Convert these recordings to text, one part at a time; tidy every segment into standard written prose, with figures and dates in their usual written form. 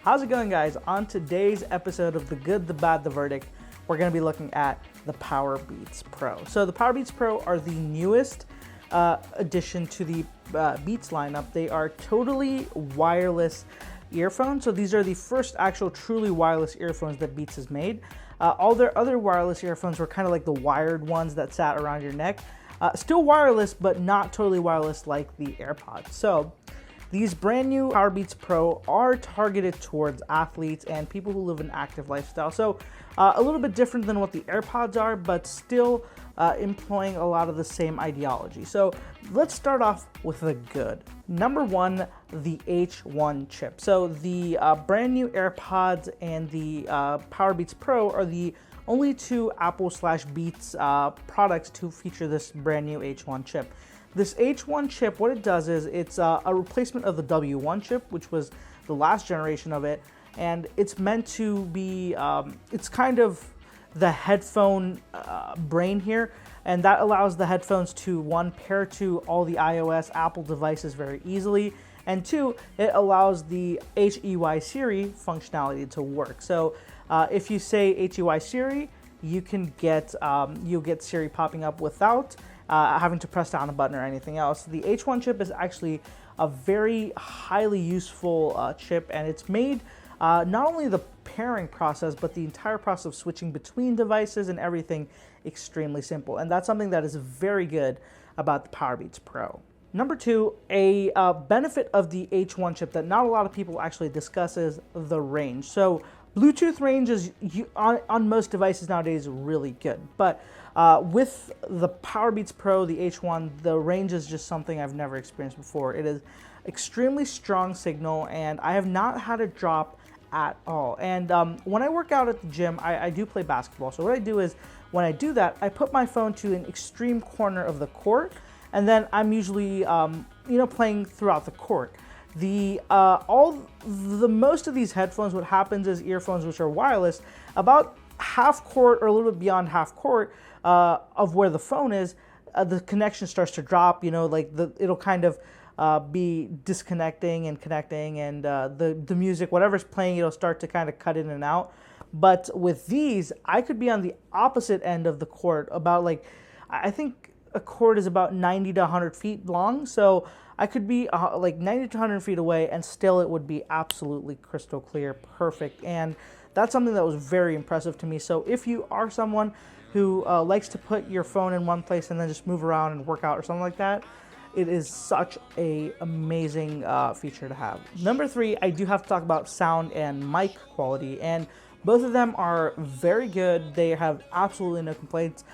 How's it going, guys? On today's episode of The Good, the Bad, the Verdict, we're going to be looking at the Powerbeats Pro. So the Powerbeats Pro are the newest addition to the Beats lineup. They are totally wireless earphones. So these are the first actual truly wireless earphones that Beats has made. All their other wireless earphones were kind of like the wired ones that sat around your neck. Still wireless, but not totally wireless like the AirPods. So these brand new Powerbeats Pro are targeted towards athletes and people who live an active lifestyle. So a little bit different than what the AirPods are, but still employing a lot of the same ideology. So let's start off with the good. Number one, the H1 chip. So the brand new AirPods and the Powerbeats Pro are the only two Apple/Beats products to feature this brand new H1 chip. This H1 chip, what it does is it's a replacement of the W1 chip, which was the last generation of it, and it's meant to be, it's kind of the headphone brain here, and that allows the headphones to, one, pair to all the iOS Apple devices very easily, and two, it allows the HEY Siri functionality to work. So if you say HEY Siri, you can get, you'll get Siri popping up without having to press down a button or anything else. The H1 chip is actually a very highly useful chip, and it's made not only the pairing process, but the entire process of switching between devices and everything extremely simple. And that's something that is very good about the Powerbeats Pro. Number two, a benefit of the H1 chip that not a lot of people actually discuss is the range. So Bluetooth range is on most devices nowadays really good, but with the Powerbeats Pro, the H1, the range is just something I've never experienced before. It is extremely strong signal, and I have not had it drop at all. And when I work out at the gym, I do play basketball. So what I do is, when I do that, I put my phone to an extreme corner of the court, and then I'm usually playing throughout the court. Most of these headphones, what happens is earphones which are wireless, about half court or a little bit beyond half court of where the phone is, the connection starts to drop. It'll kind of be disconnecting and connecting, and the music, whatever's playing, it'll start to kind of cut in and out. But with these, I could be on the opposite end of the court, about I think a court is about 90 to 100 feet long, so I could be 90 to 100 feet away, and still it would be absolutely crystal clear, perfect. And that's something that was very impressive to me. So if you are someone who likes to put your phone in one place and then just move around and work out or something like that, it is such an amazing feature to have. Number three, I do have to talk about sound and mic quality, and both of them are very good. They have absolutely no complaints.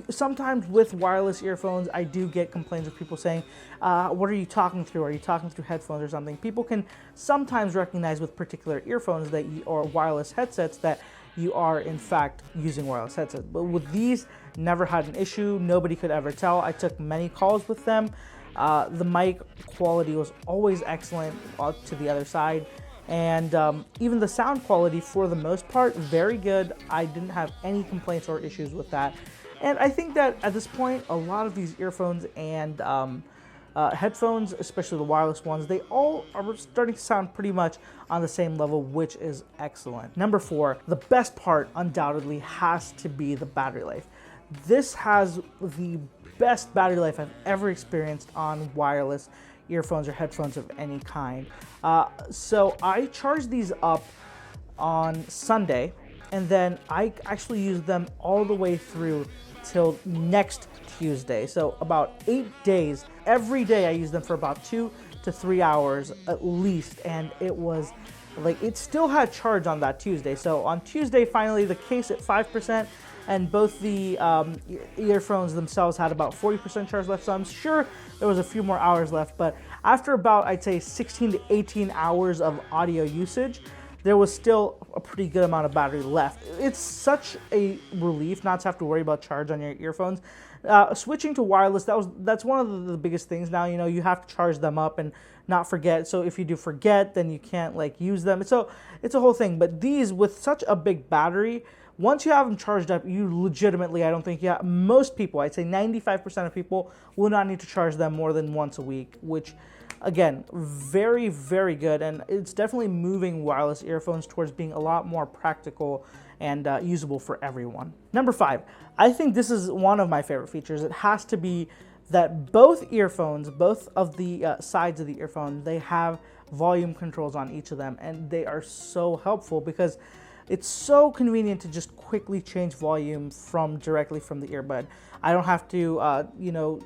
Sometimes with wireless earphones, I do get complaints of people saying, what are you talking through? Are you talking through headphones or something? People can sometimes recognize with particular earphones or wireless headsets that you are in fact using wireless headsets. But with these, never had an issue. Nobody could ever tell. I took many calls with them. The mic quality was always excellent to the other side. And even the sound quality, for the most part, very good. I didn't have any complaints or issues with that. And I think that at this point, a lot of these earphones and headphones, especially the wireless ones, they all are starting to sound pretty much on the same level, which is excellent. Number four, the best part undoubtedly has to be the battery life. This has the best battery life I've ever experienced on wireless earphones or headphones of any kind. So I charged these up on Sunday, and then I actually used them all the way through till next Tuesday. So about 8 days. Every day I used them for about 2 to 3 hours at least, and it was it still had charge on that Tuesday. So on Tuesday, finally, the case at 5%, and both the earphones themselves had about 40% charge left. So I'm sure there was a few more hours left, but after about, I'd say, 16 to 18 hours of audio usage, there was still a pretty good amount of battery left. It's such a relief not to have to worry about charge on your earphones. Switching to wireless, that's one of the biggest things now. You have to charge them up and not forget. So if you do forget, then you can't use them. So it's a whole thing. But these, with such a big battery, once you have them charged up, you legitimately, I don't think, most people, I'd say 95% of people will not need to charge them more than once a week, which Again, very, very good, and it's definitely moving wireless earphones towards being a lot more practical and usable for everyone. Number 5, I think this is one of my favorite features. It has to be that both earphones, both of the sides of the earphone, they have volume controls on each of them, and they are so helpful because it's so convenient to just quickly change volume directly from the earbud. I don't have to,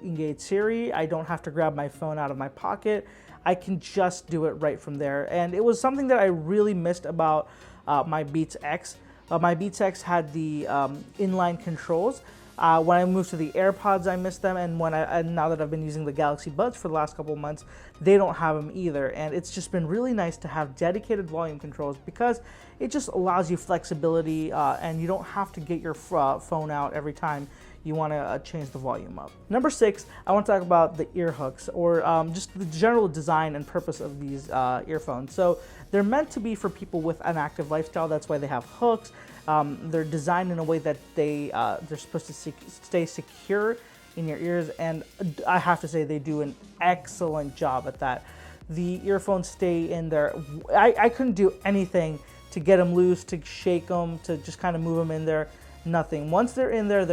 engage Siri. I don't have to grab my phone out of my pocket. I can just do it right from there. And it was something that I really missed about my BeatsX. My BeatsX had the inline controls. When I moved to the AirPods, I missed them, and now that I've been using the Galaxy Buds for the last couple of months, they don't have them either. And it's just been really nice to have dedicated volume controls because it just allows you flexibility, and you don't have to get your phone out every time you want to change the volume up. Number 6, I want to talk about the ear hooks, or just the general design and purpose of these earphones. So they're meant to be for people with an active lifestyle. That's why they have hooks. They're designed in a way that they're supposed to stay secure in your ears, and I have to say they do an excellent job at that. The earphones stay in there. I couldn't do anything to get them loose, to shake them, to just kind of move them in there. Nothing. Once they're in there,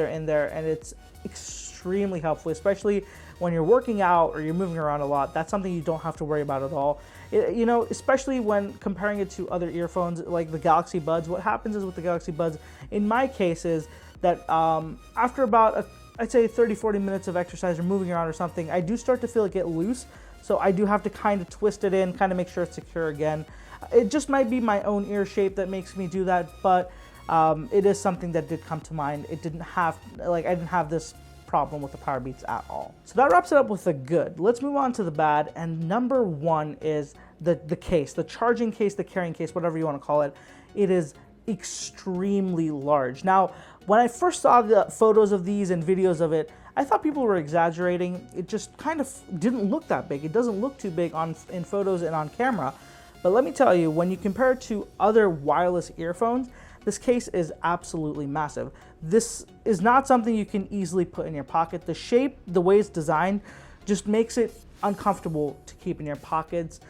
and it's extremely helpful, especially when you're working out or you're moving around a lot. That's something you don't have to worry about at all. Especially when comparing it to other earphones like the Galaxy Buds. What happens is with the Galaxy Buds, in my case, is that after about, I'd say 30-40 minutes of exercise or moving around or something, I do start to feel it get loose. So I do have to kind of twist it in, kind of make sure it's secure again. It just might be my own ear shape that makes me do that, but it is something that did come to mind. I didn't have this problem with the Powerbeats at all. So that wraps it up with the good. Let's move on to the bad, and number 1 is the case, the charging case, the carrying case, whatever you want to call it. It is extremely large. Now, when I first saw the photos of these and videos of it, I thought people were exaggerating. It just kind of didn't look that big. It doesn't look too big in photos and on camera. But let me tell you, when you compare it to other wireless earphones, this case is absolutely massive. This is not something you can easily put in your pocket. The shape, the way it's designed, just makes it uncomfortable to keep in your pockets.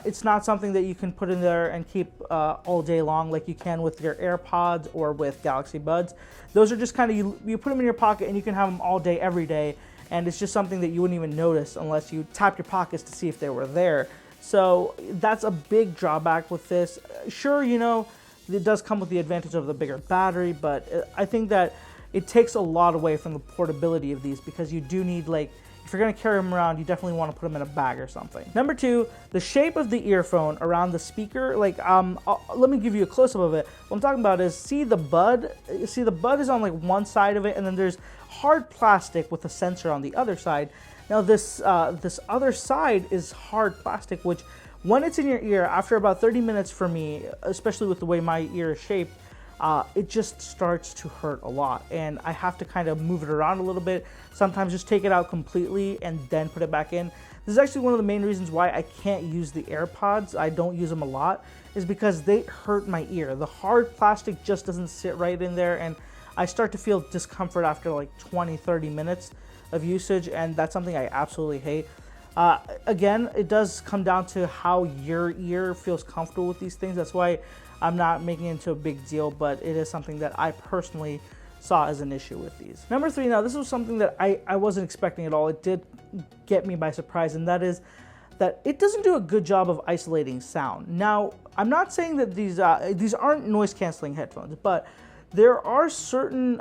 It's not something that you can put in there and keep all day long like you can with your AirPods or with Galaxy Buds. Those are just kind of, you put them in your pocket and you can have them all day, every day, and it's just something that you wouldn't even notice unless you tap your pockets to see if they were there. So that's a big drawback with this. Sure, it does come with the advantage of the bigger battery, but I think that it takes a lot away from the portability of these, because you do need, if you're gonna carry them around, you definitely wanna put them in a bag or something. Number 2, the shape of the earphone around the speaker, let me give you a close-up of it. What I'm talking about is, see the bud is on one side of it, and then there's hard plastic with a sensor on the other side. Now this other side is hard plastic, which when it's in your ear, after about 30 minutes for me, especially with the way my ear is shaped, it just starts to hurt a lot. And I have to kind of move it around a little bit, sometimes just take it out completely and then put it back in. This is actually one of the main reasons why I can't use the AirPods. I don't use them a lot, is because they hurt my ear. The hard plastic just doesn't sit right in there, and I start to feel discomfort after 20-30 minutes of usage, and that's something I absolutely hate. Again, it does come down to how your ear feels comfortable with these things. That's why I'm not making it into a big deal, but it is something that I personally saw as an issue with these. Number 3, now this was something that I wasn't expecting at all. It did get me by surprise, and that is that it doesn't do a good job of isolating sound. Now, I'm not saying that these aren't noise canceling headphones, but there are certain,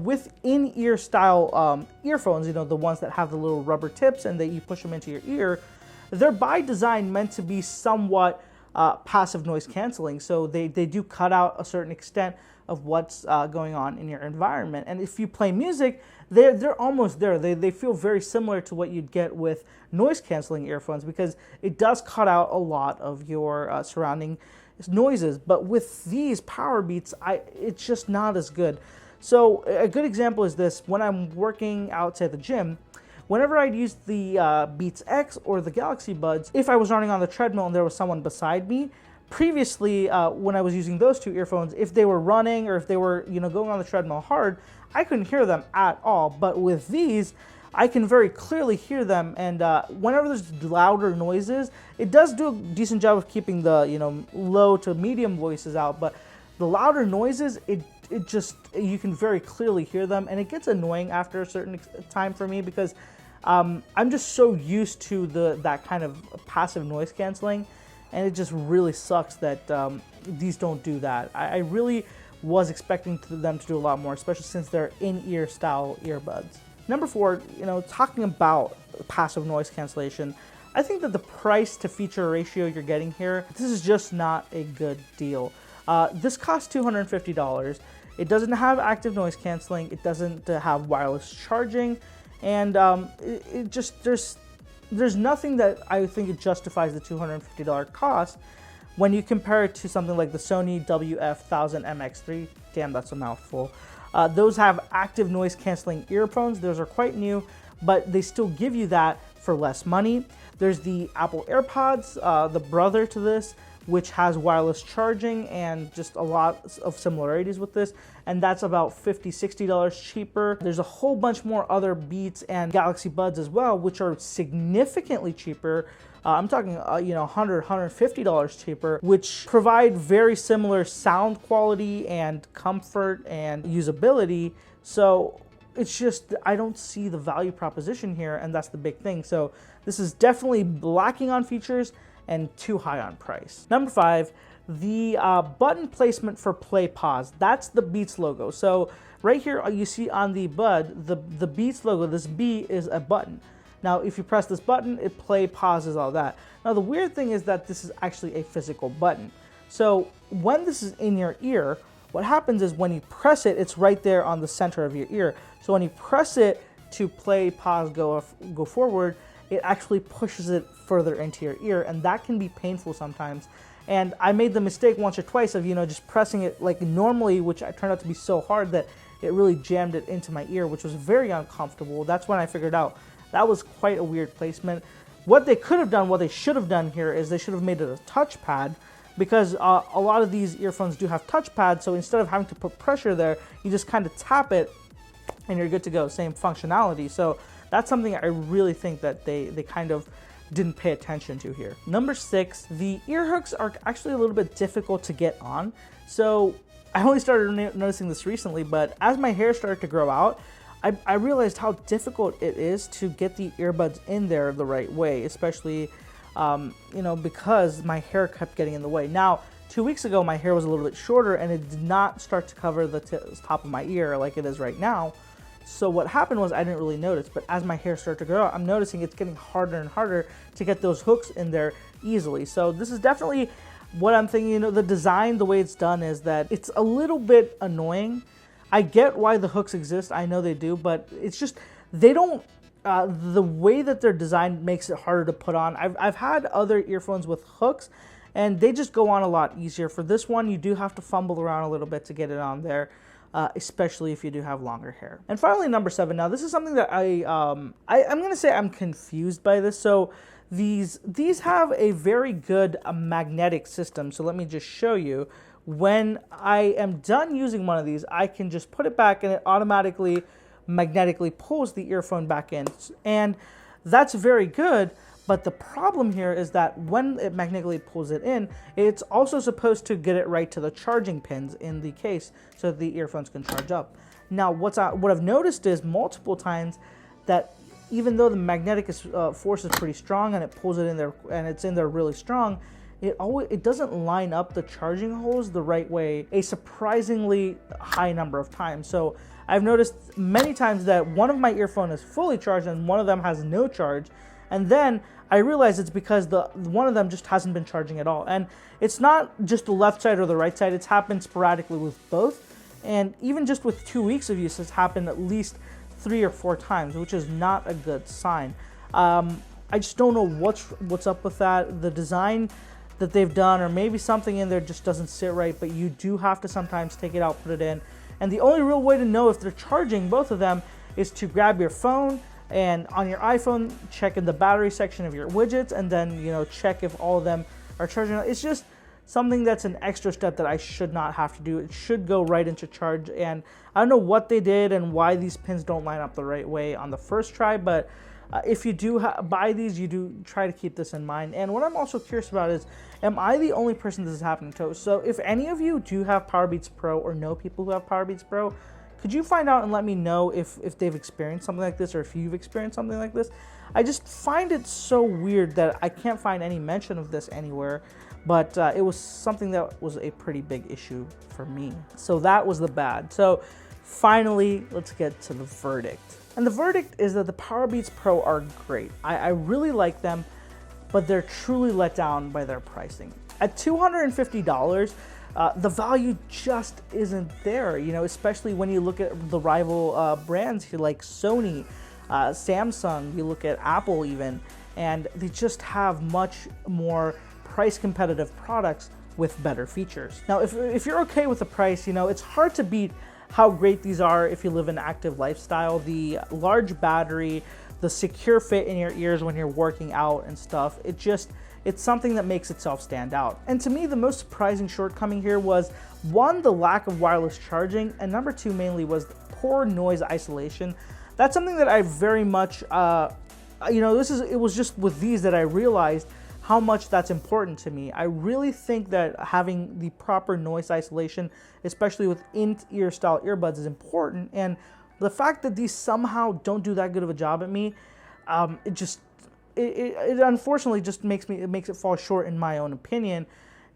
with in-ear style earphones, the ones that have the little rubber tips and that you push them into your ear, they're by design meant to be somewhat passive noise canceling. So they do cut out a certain extent of what's going on in your environment. And if you play music, they're almost there. They feel very similar to what you'd get with noise canceling earphones, because it does cut out a lot of your surrounding noises. But with these Powerbeats, it's just not as good. So a good example is this: when I'm working out at the gym, whenever I'd use the BeatsX or the Galaxy Buds, if I was running on the treadmill and there was someone beside me, previously when I was using those two earphones, if they were running or if they were going on the treadmill hard, I couldn't hear them at all. But with these, I can very clearly hear them, and whenever there's louder noises, it does do a decent job of keeping the, you know, low to medium voices out, but the louder noises, it just, you can very clearly hear them, and it gets annoying after a certain time for me, because I'm just so used to that kind of passive noise canceling, and it just really sucks that these don't do that. I really was expecting them to do a lot more, especially since they're in-ear style earbuds. Number 4, you know, talking about passive noise cancellation, I think that the price to feature ratio you're getting here, this is just not a good deal. This costs $250. It doesn't have active noise canceling. It doesn't have wireless charging, and it just there's nothing that I think it justifies the $250 cost when you compare it to something like the Sony WF-1000MX3. Damn, that's a mouthful. Those have active noise canceling earphones. Those are quite new, but they still give you that for less money. There's the Apple AirPods, the brother to this, which has wireless charging and just a lot of similarities with this, and that's about $50, $60 cheaper. There's a whole bunch more other Beats and Galaxy Buds as well, which are significantly cheaper. I'm talking, you know, $100, $150 cheaper, which provide very similar sound quality and comfort and usability. So it's just, I don't see the value proposition here, and that's the big thing. So this is definitely lacking on features and too high on price. Number 5, the button placement for play pause. That's the Beats logo. So right here you see on the Bud, the Beats logo, this B is a button. Now if you press this button, it play pauses, all that. Now the weird thing is that this is actually a physical button. So when this is in your ear, what happens is when you press it, it's right there on the center of your ear. So when you press it to play, pause, go forward, it actually pushes it further into your ear, and that can be painful sometimes. And I made the mistake once or twice of, you know, just pressing it like normally, which turned out to be so hard that it really jammed it into my ear, which was very uncomfortable. That's when I figured out that was quite a weird placement. What they could have done, what they should have done here is they should have made it a touchpad, because a lot of these earphones do have touchpads, so instead of having to put pressure there, you just kind of tap it and you're good to go, same functionality. So that's something I really think that they kind of didn't pay attention to here. Number 6, the ear hooks are actually a little bit difficult to get on. So I only started noticing this recently, but as my hair started to grow out, I realized how difficult it is to get the earbuds in there the right way, especially, you know, because my hair kept getting in the way. Now, 2 weeks ago, my hair was a little bit shorter and it did not start to cover the top of my ear like it is right now. So what happened was I didn't really notice, but as my hair started to grow out, I'm noticing it's getting harder and harder to get those hooks in there easily. So this is definitely what I'm thinking. You know, the design, the way it's done is that it's a little bit annoying. I get why the hooks exist, I know they do, but it's just, they don't, the way that they're designed makes it harder to put on. I've had other earphones with hooks, and they just go on a lot easier. For this one, you do have to fumble around a little bit to get it on there. Especially if you do have longer hair. And finally, number 7. Now, this is something that I'm going to say I'm confused by this. So these have a very good magnetic system. So let me just show you. When I am done using one of these, I can just put it back and it automatically magnetically pulls the earphone back in. And that's very good. But the problem here is that when it magnetically pulls it in, it's also supposed to get it right to the charging pins in the case so that the earphones can charge up. Now, what I've noticed is multiple times that even though the magnetic force is pretty strong and it pulls it in there and it's in there really strong, it doesn't line up the charging holes the right way a surprisingly high number of times. So I've noticed many times that one of my earphones is fully charged and one of them has no charge. And then I realize it's because one of them just hasn't been charging at all. And it's not just the left side or the right side. It's happened sporadically with both. And even just with 2 weeks of use, it's happened at least 3 or 4 times, which is not a good sign. I just don't know what's up with that. The design that they've done, or maybe something in there just doesn't sit right, but you do have to sometimes take it out, put it in. And the only real way to know if they're charging, both of them, is to grab your phone, and on your iPhone, check in the battery section of your widgets, and then, you know, check if all of them are charging. It's just something that's an extra step that I should not have to do. It should go right into charge, and I don't know what they did and why these pins don't line up the right way on the first try, but if you do buy these, you do try to keep this in mind. And what I'm also curious about is, am I the only person this is happening to? So if any of you do have Powerbeats Pro or know people who have Powerbeats Pro, could you find out and let me know if they've experienced something like this, or if you've experienced something like this? I just find it so weird that I can't find any mention of this anywhere, but it was something that was a pretty big issue for me. So that was the bad. So finally, let's get to the verdict. And the verdict is that the Powerbeats Pro are great. I really like them, but they're truly let down by their pricing. At $250, the value just isn't there, you know, especially when you look at the rival brands here like Sony, Samsung, you look at Apple even, and they just have much more price competitive products with better features. Now, if you're okay with the price, you know, it's hard to beat how great these are if you live an active lifestyle. The large battery, the secure fit in your ears when you're working out and stuff, it's something that makes itself stand out. And to me, the most surprising shortcoming here was, one, the lack of wireless charging, and number two mainly was poor noise isolation. That's something that I very much, you know, it was just with these that I realized how much that's important to me. I really think that having the proper noise isolation, especially with in-ear style earbuds, is important. And the fact that these somehow don't do that good of a job at me, it unfortunately just makes it fall short in my own opinion,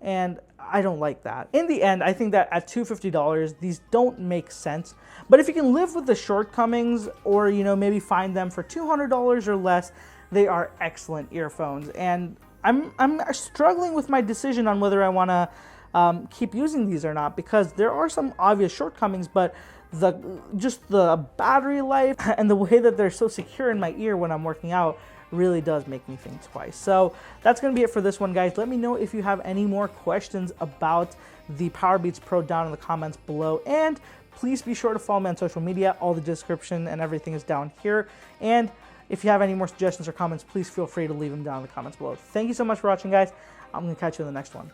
and I don't like that. In the end, I think that at $250, these don't make sense. But if you can live with the shortcomings, or, you know, maybe find them for $200 or less, they are excellent earphones. And I'm struggling with my decision on whether I want to keep using these or not, because there are some obvious shortcomings, but just the battery life and the way that they're so secure in my ear when I'm working out really does make me think twice. So that's going to be it for this one, guys. Let me know if you have any more questions about the Powerbeats Pro down in the comments below, and please be sure to follow me on social media. All the description and everything is down here, and if you have any more suggestions or comments, please feel free to leave them down in the comments below. Thank you so much for watching, guys. I'm going to catch you in the next one.